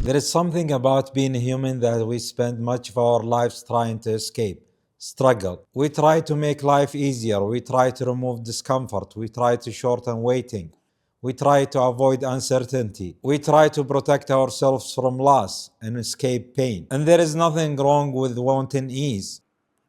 There is something about being human that we spend much of our lives trying to escape, struggle. We try to make life easier, we try to remove discomfort, we try to shorten waiting, we try to avoid uncertainty, we try to protect ourselves from loss and escape pain. And there is nothing wrong with wanting ease,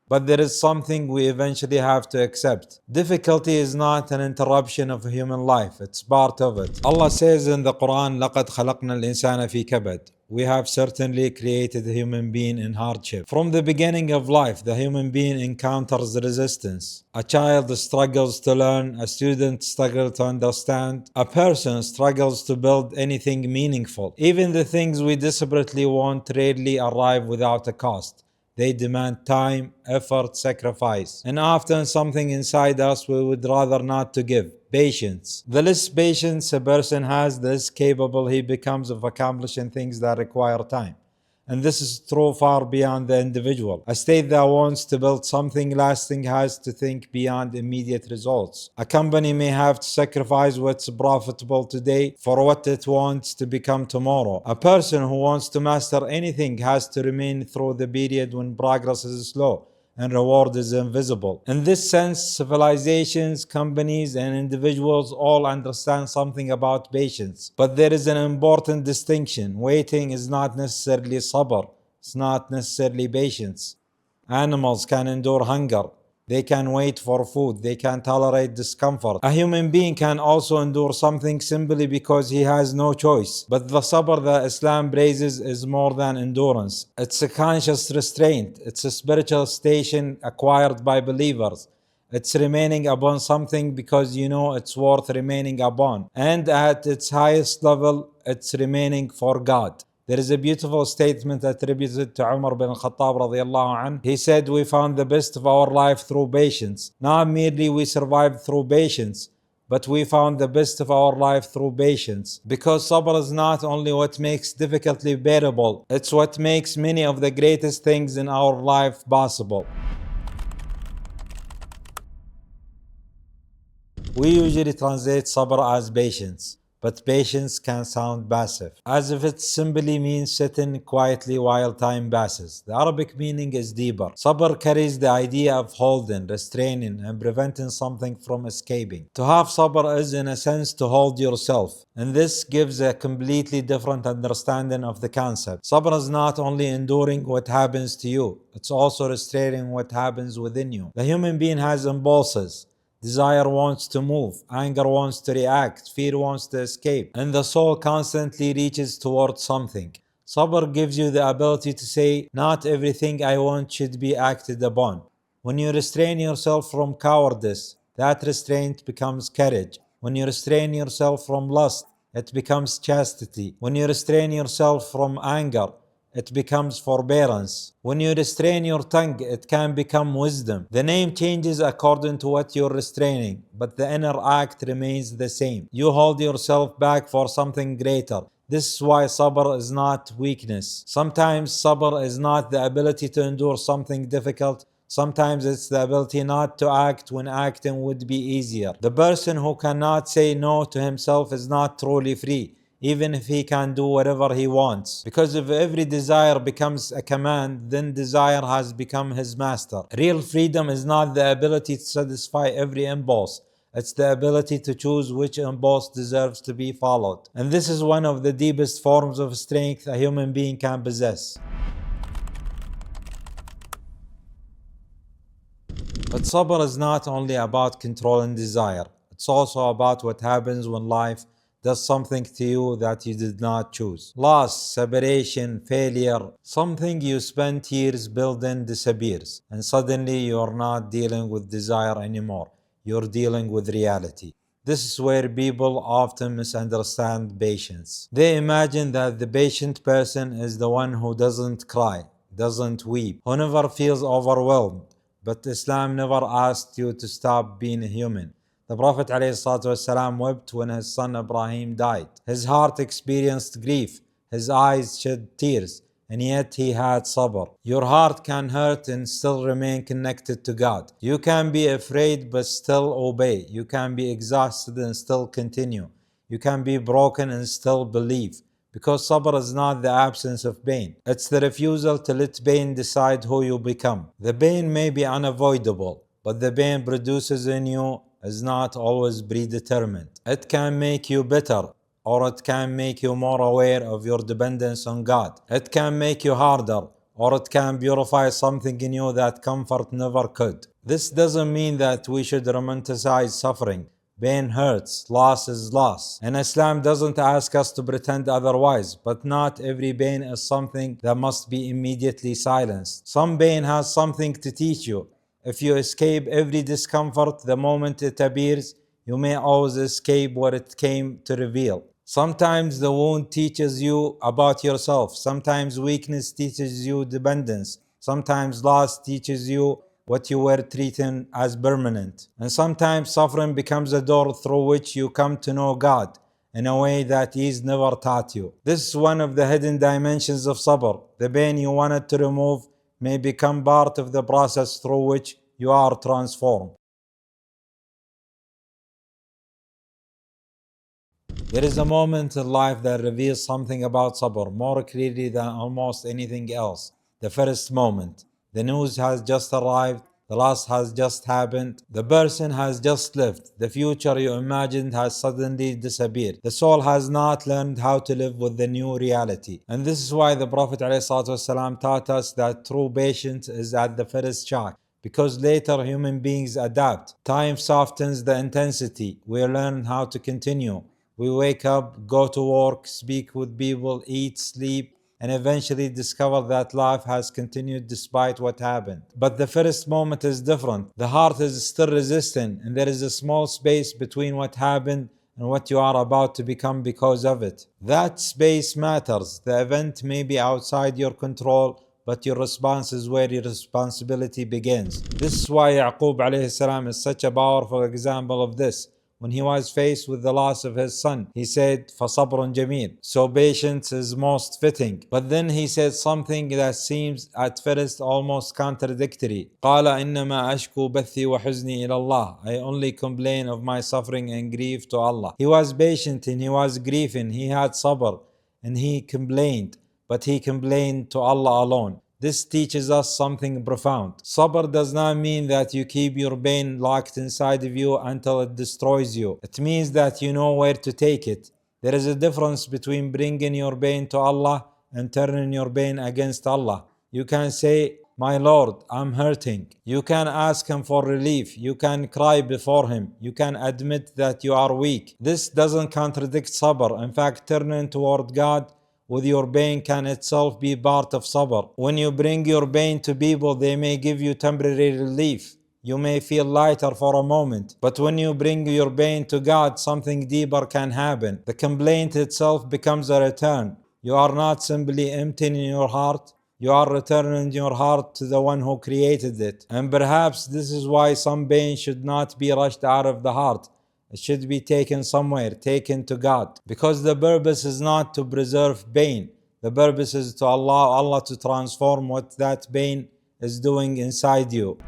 but there is something we eventually have to accept. Difficulty is not an interruption of human life, it's part of it. Allah says in the Qur'an, لَقَدْ خَلَقْنَا الْإِنسَانَ فِي كَبَدٍ. We have certainly created the human being in hardship. From the beginning of life, the human being encounters resistance. A child struggles to learn, a student struggles to understand, a person struggles to build anything meaningful. Even the things we desperately want rarely arrive without a cost. They demand time, effort, sacrifice. And often something inside us we would rather not to give. Patience. The less patience a person has, the less capable he becomes of accomplishing things that require time. And this is true far beyond the individual. A state that wants to build something lasting has to think beyond immediate results. A company may have to sacrifice what's profitable today for what it wants to become tomorrow. A person who wants to master anything has to remain through the period when progress is slow and reward is invisible. In this sense, civilizations, companies, and individuals all understand something about patience. But there is an important distinction. Waiting is not necessarily sabr. It's not necessarily patience. Animals can endure hunger. They can wait for food. They can tolerate discomfort. A human being can also endure something simply because he has no choice. But the sabr that Islam praises is more than endurance. It's a conscious restraint. It's a spiritual station acquired by believers. It's remaining upon something because you know it's worth remaining upon. And at its highest level, it's remaining for God. There is a beautiful statement attributed to Umar bin Khattab radiallahu anh. He said, we found the best of our life through patience. Not merely we survived through patience, but we found the best of our life through patience. Because sabr is not only what makes difficulty bearable, it's what makes many of the greatest things in our life possible. We usually translate sabr as patience. But patience can sound passive, as if it simply means sitting quietly while time passes. The Arabic meaning is deeper. Sabr carries the idea of holding, restraining, and preventing something from escaping. To have sabr is in a sense to hold yourself, and this gives a completely different understanding of the concept. Sabr is not only enduring what happens to you, it's also restraining what happens within you. The human being has impulses. Desire wants to move, anger wants to react, fear wants to escape, and the soul constantly reaches towards something. Sabr gives you the ability to say, not everything I want should be acted upon. When you restrain yourself from cowardice, that restraint becomes courage. When you restrain yourself from lust, it becomes chastity. When you restrain yourself from anger, it becomes forbearance. When you restrain your tongue, it can become wisdom. The name changes according to what you're restraining, but the inner act remains the same. You hold yourself back for something greater. This is why sabr is not weakness. Sometimes sabr is not the ability to endure something difficult. Sometimes it's the ability not to act when acting would be easier. The person who cannot say no to himself is not truly free, even if he can do whatever he wants. Because if every desire becomes a command, then desire has become his master. Real freedom is not the ability to satisfy every impulse. It's the ability to choose which impulse deserves to be followed. And this is one of the deepest forms of strength a human being can possess. But sabr is not only about controlling desire. It's also about what happens when life does something to you that you did not choose. Loss, separation, failure, something you spent years building disappears, and suddenly you are not dealing with desire anymore. You're dealing with reality. This is where people often misunderstand patience. They imagine that the patient person is the one who doesn't cry, doesn't weep, who never feels overwhelmed. But Islam never asked you to stop being human. The Prophet ﷺ wept when his son Ibrahim died. His heart experienced grief. His eyes shed tears. And yet he had sabr. Your heart can hurt and still remain connected to God. You can be afraid but still obey. You can be exhausted and still continue. You can be broken and still believe. Because sabr is not the absence of pain. It's the refusal to let pain decide who you become. The pain may be unavoidable, but the pain produces in you is not always predetermined. It can make you better, or it can make you more aware of your dependence on God. It can make you harder, or it can purify something in you that comfort never could. This doesn't mean that we should romanticize suffering. Pain hurts, loss is loss. And Islam doesn't ask us to pretend otherwise, but not every pain is something that must be immediately silenced. Some pain has something to teach you. If you escape every discomfort the moment it appears, you may always escape what it came to reveal. Sometimes the wound teaches you about yourself. Sometimes weakness teaches you dependence. Sometimes loss teaches you what you were treating as permanent. And sometimes suffering becomes a door through which you come to know God in a way that He's never taught you. This is one of the hidden dimensions of Ṣabr. The pain you wanted to remove may become part of the process through which you are transformed. There is a moment in life that reveals something about Ṣabr more clearly than almost anything else. The first moment. The news has just arrived, the loss has just happened, the person has just left, the future you imagined has suddenly disappeared. The soul has not learned how to live with the new reality. And this is why the Prophet ﷺ taught us that true patience is at the first shock, because later human beings adapt. Time softens the intensity. We learn how to continue. We wake up, go to work, speak with people, eat, sleep, and eventually discover that life has continued despite what happened. But the first moment is different. The heart is still resistant, and there is a small space between what happened and what you are about to become because of it. That space matters. The event may be outside your control, but your response is where your responsibility begins. This is why Yaqub alayhi salam is such a powerful example of this. When he was faced with the loss of his son, he said, فَصَبْرٌ جَمِيلٌ. So patience is most fitting. But then he said something that seems at first almost contradictory. قَالَ إِنَّمَا أَشْكُو بَثِّي وَحُزْنِي إِلَى اللَّهِ. I only complain of my suffering and grief to Allah. He was patient and he was grieving. He had sabr and he complained. But he complained to Allah alone. This teaches us something profound. Sabr does not mean that you keep your pain locked inside of you until it destroys you. It means that you know where to take it. There is a difference between bringing your pain to Allah and turning your pain against Allah. You can say, "My Lord, I'm hurting." You can ask Him for relief. You can cry before Him. You can admit that you are weak. This doesn't contradict sabr. In fact, turning toward God with your pain can itself be part of sabr. When you bring your pain to people, they may give you temporary relief. You may feel lighter for a moment. But when you bring your pain to God, something deeper can happen. The complaint itself becomes a return. You are not simply emptying your heart. You are returning your heart to the one who created it. And perhaps this is why some pain should not be rushed out of the heart. It should be taken somewhere, taken to God. Because the purpose is not to preserve pain. The purpose is to allow Allah to transform what that pain is doing inside you.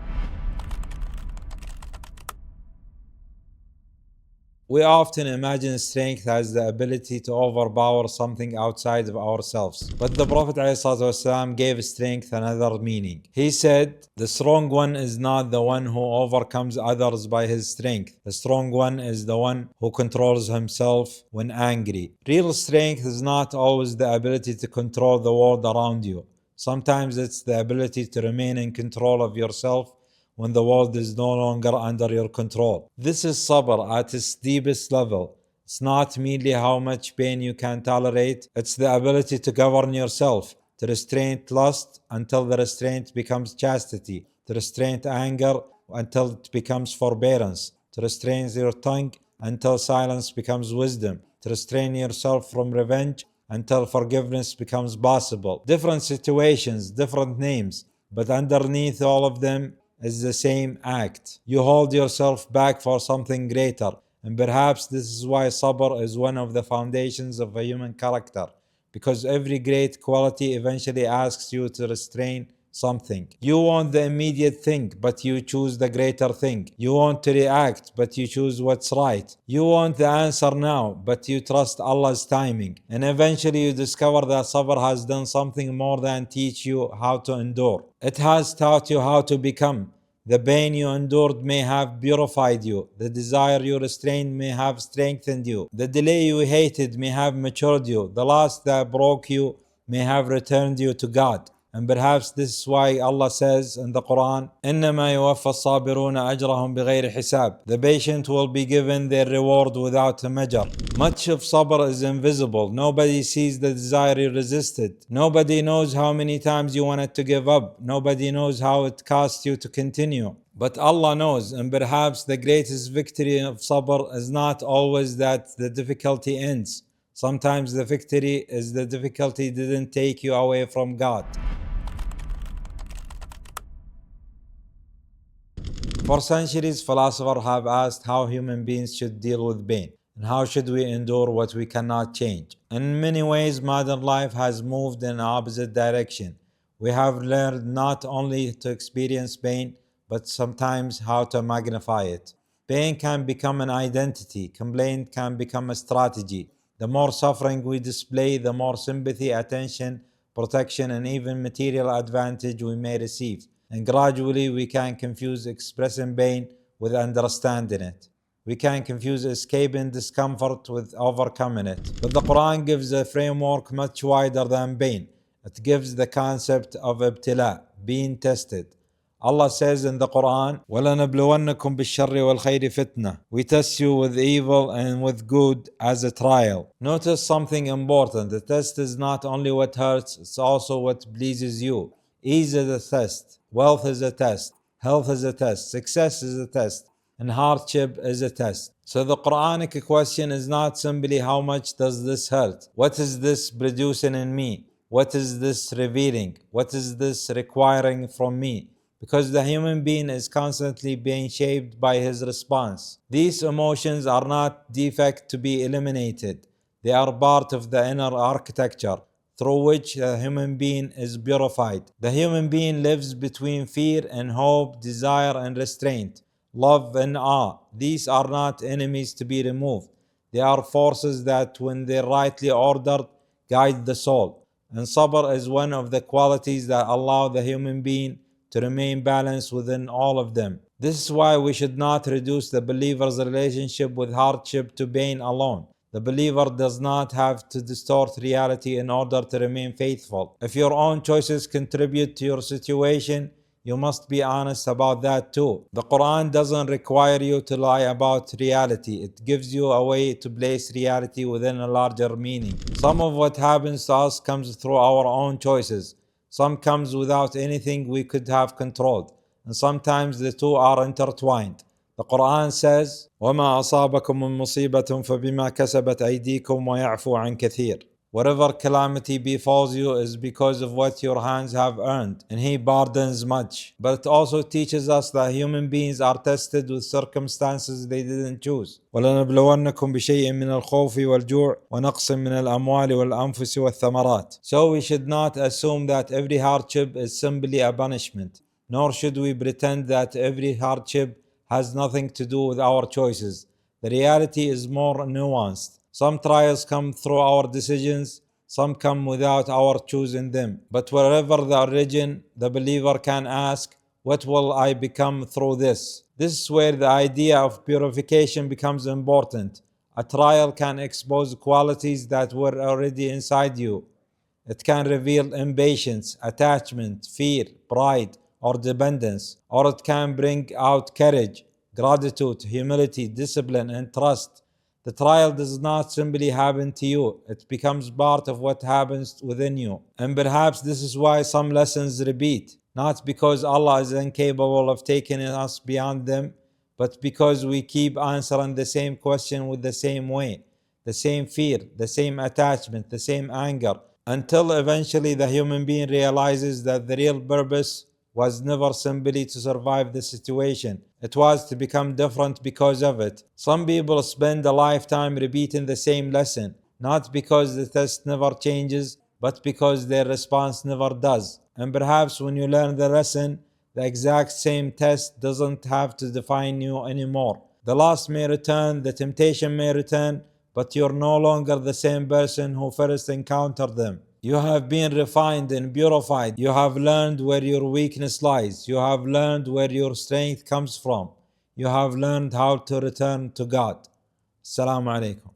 We often imagine strength as the ability to overpower something outside of ourselves. But the Prophet ﷺ gave strength another meaning. He said, "The strong one is not the one who overcomes others by his strength. The strong one is the one who controls himself when angry." Real strength is not always the ability to control the world around you. Sometimes it's the ability to remain in control of yourself when the world is no longer under your control. This is sabr at its deepest level. It's not merely how much pain you can tolerate, it's the ability to govern yourself, to restrain lust until the restraint becomes chastity, to restrain anger until it becomes forbearance, to restrain your tongue until silence becomes wisdom, to restrain yourself from revenge until forgiveness becomes possible. Different situations, different names, but underneath all of them is the same act. You hold yourself back for something greater. And perhaps this is why sabr is one of the foundations of a human character. Because every great quality eventually asks you to restrain something. You want the immediate thing, but you choose the greater thing. You want to react, but you choose what's right. You want the answer now, but you trust Allah's timing. And eventually you discover that Ṣabr has done something more than teach you how to endure. It has taught you how to become. The pain you endured may have purified you. The desire you restrained may have strengthened you. The delay you hated may have matured you. The loss that broke you may have returned you to God. And perhaps this is why Allah says in the Qur'an, إِنَّمَا يُوَفَّى الصَّابِرُونَ أَجْرَهُمْ بِغَيْرِ حِسَابٍ. The patient will be given their reward without a measure. Much of Ṣabr is invisible. Nobody sees the desire you resisted. Nobody knows how many times you wanted to give up. Nobody knows how it cost you to continue. But Allah knows, and perhaps the greatest victory of Ṣabr is not always that the difficulty ends. Sometimes the victory is the difficulty didn't take you away from God. For centuries, philosophers have asked how human beings should deal with pain, and how should we endure what we cannot change. In many ways, modern life has moved in the opposite direction. We have learned not only to experience pain, but sometimes how to magnify it. Pain can become an identity. Complaint can become a strategy. The more suffering we display, the more sympathy, attention, protection, and even material advantage we may receive. And gradually we can confuse expressing pain with understanding it. We can confuse escaping discomfort with overcoming it. But the Qur'an gives a framework much wider than pain. It gives the concept of ibtilāء, being tested. Allah says in the Qur'an, وَلَنَبْلُوَنَّكُمْ بِالشَّرِّ وَالْخَيْرِ فِتْنَةً. We test you with evil and with good as a trial. Notice something important. The test is not only what hurts, it's also what pleases you. Ease is a test. Wealth is a test. Health is a test. Success is a test. And hardship is a test. So the Quranic question is not simply how much does this hurt? What is this producing in me? What is this revealing? What is this requiring from me? Because the human being is constantly being shaped by his response. These emotions are not defects to be eliminated. They are part of the inner architecture through which the human being is purified. The human being lives between fear and hope, desire and restraint, love and awe. These are not enemies to be removed. They are forces that, when they're rightly ordered, guide the soul. And Ṣabr is one of the qualities that allow the human being to remain balanced within all of them. This is why we should not reduce the believer's relationship with hardship to pain alone. The believer does not have to distort reality in order to remain faithful. If your own choices contribute to your situation, you must be honest about that too. The Quran doesn't require you to lie about reality. It gives you a way to place reality within a larger meaning. Some of what happens to us comes through our own choices. Some comes without anything we could have controlled. And sometimes the two are intertwined. The Quran says, وَمَا أَصَابَكُم مِّن مُّصِيبَةٍ فَبِمَا كَسَبَتْ أَيْدِيكُمْ وَيَعْفُو عَن كَثِيرٍ. Whatever calamity befalls you is because of what your hands have earned, and He pardons much. But it also teaches us that human beings are tested with circumstances they didn't choose. وَلَنَبْلُوَنَّكُمْ بِشَيْءٍ مِّنَ الْخَوْفِ وَالْجُوعِ وَنَقْصٍ مِّنَ الْأَمْوَالِ وَالْأَنفُسِ وَالثَّمَرَاتِ. So we should not assume that every hardship is simply a punishment, nor should we pretend that every hardship has nothing to do with our choices. The reality is more nuanced. Some trials come through our decisions, some come without our choosing them. But wherever the origin, the believer can ask, what will I become through this? This is where the idea of purification becomes important. A trial can expose qualities that were already inside you. It can reveal impatience, attachment, fear, pride, or dependence. Or it can bring out courage, gratitude, humility, discipline, and trust. The trial does not simply happen to you. It becomes part of what happens within you. And perhaps this is why some lessons repeat. Not because Allah is incapable of taking us beyond them, but because we keep answering the same question with the same way, the same fear, the same attachment, the same anger, until eventually the human being realizes that the real purpose was never simply to survive the situation. It was to become different because of it. Some people spend a lifetime repeating the same lesson, not because the test never changes, but because their response never does. And perhaps when you learn the lesson, the exact same test doesn't have to define you anymore. The loss may return, the temptation may return, but you're no longer the same person who first encountered them. You have been refined and purified. You have learned where your weakness lies. You have learned where your strength comes from. You have learned how to return to God. Assalamu alaikum.